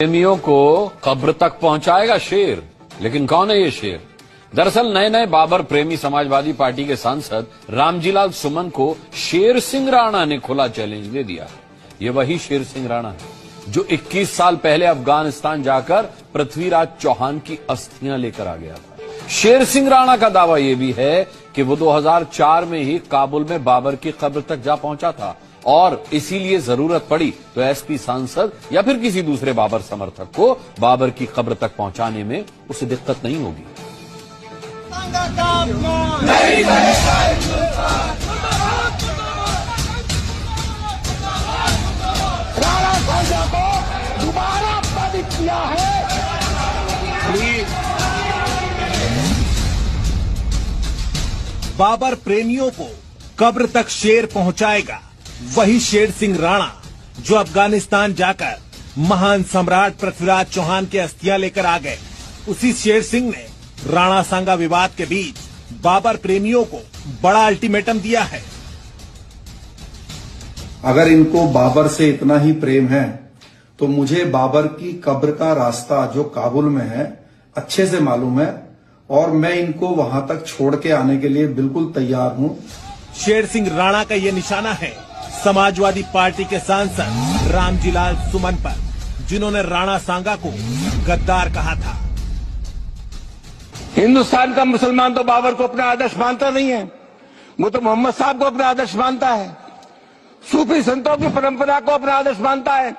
प्रेमियों को कब्र तक पहुंचाएगा शेर। लेकिन कौन है ये शेर? दरअसल नए नए बाबर प्रेमी समाजवादी पार्टी के सांसद रामजीलाल सुमन को शेर सिंह राणा ने खुला चैलेंज दे दिया। ये वही शेर सिंह राणा है जो 21 साल पहले अफगानिस्तान जाकर पृथ्वीराज चौहान की अस्थियां लेकर आ गया था। शेर सिंह राणा का दावा यह भी है कि वो 2004 में ही काबुल में बाबर की कब्र तक जा पहुंचा था और इसीलिए जरूरत पड़ी तो एसपी सांसद या फिर किसी दूसरे बाबर समर्थक को बाबर की कब्र तक पहुंचाने में उसे दिक्कत नहीं होगी। राणा सांगा को दोबारा साबित किया है। बाबर प्रेमियों को कब्र तक शेर पहुंचाएगा वही शेर सिंह राणा जो अफगानिस्तान जाकर महान सम्राट पृथ्वीराज चौहान के अस्थियां लेकर आ गए। उसी शेर सिंह ने राणा सांगा विवाद के बीच बाबर प्रेमियों को बड़ा अल्टीमेटम दिया है। अगर इनको बाबर से इतना ही प्रेम है तो मुझे बाबर की कब्र का रास्ता जो काबुल में है अच्छे से मालूम है और मैं इनको वहां तक छोड़ के आने के लिए बिल्कुल तैयार हूं। शेर सिंह राणा का ये निशाना है समाजवादी पार्टी के सांसद रामजीलाल सुमन पर, जिन्होंने राणा सांगा को गद्दार कहा था। हिंदुस्तान का मुसलमान तो बाबर को अपना आदर्श मानता नहीं है, वो तो मोहम्मद साहब को अपना आदर्श मानता है, सूफी संतों की परंपरा को अपना आदर्श मानता है।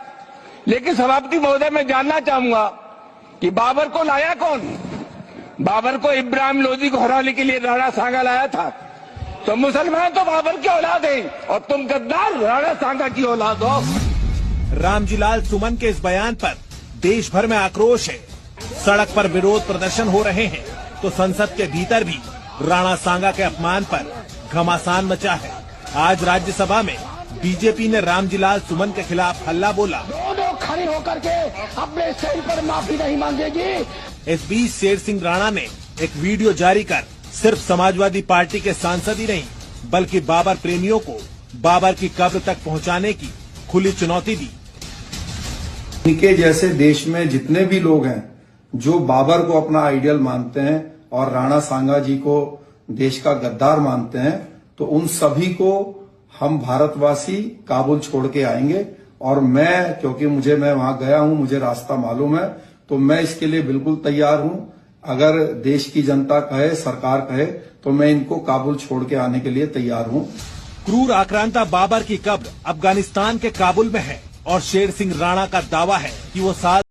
लेकिन सभापति महोदय, मैं जानना चाहूंगा कि बाबर को लाया कौन? बाबर को इब्राहिम लोदी को हराने के लिए राणा सांगा लाया था। तो मुसलमान तो बाबर की औलाद है और तुम गद्दार राणा सांगा की औलाद हो। रामजीलाल सुमन के इस बयान पर देश भर में आक्रोश है। सड़क पर विरोध प्रदर्शन हो रहे हैं तो संसद के भीतर भी राणा सांगा के अपमान पर घमासान मचा है। आज राज्यसभा में बीजेपी ने रामजीलाल सुमन के खिलाफ हल्ला बोला। दोनों खड़े होकर के अपने सही पर माफी नहीं मांगेगी। इस बीच शेर सिंह राणा ने एक वीडियो जारी कर सिर्फ समाजवादी पार्टी के सांसद ही नहीं बल्कि बाबर प्रेमियों को बाबर की कब्र तक पहुंचाने की खुली चुनौती दी। इनके जैसे देश में जितने भी लोग हैं जो बाबर को अपना आइडियल मानते हैं और राणा सांगा जी को देश का गद्दार मानते हैं, तो उन सभी को हम भारतवासी काबुल छोड़ के आएंगे। और क्योंकि मैं वहां गया हूं, मुझे रास्ता मालूम है, तो मैं इसके लिए बिल्कुल तैयार हूं। अगर देश की जनता कहे, सरकार कहे, तो मैं इनको काबुल छोड़ के आने के लिए तैयार हूं। क्रूर आक्रांता बाबर की कब्र अफगानिस्तान के काबुल में है और शेर सिंह राणा का दावा है कि वो साल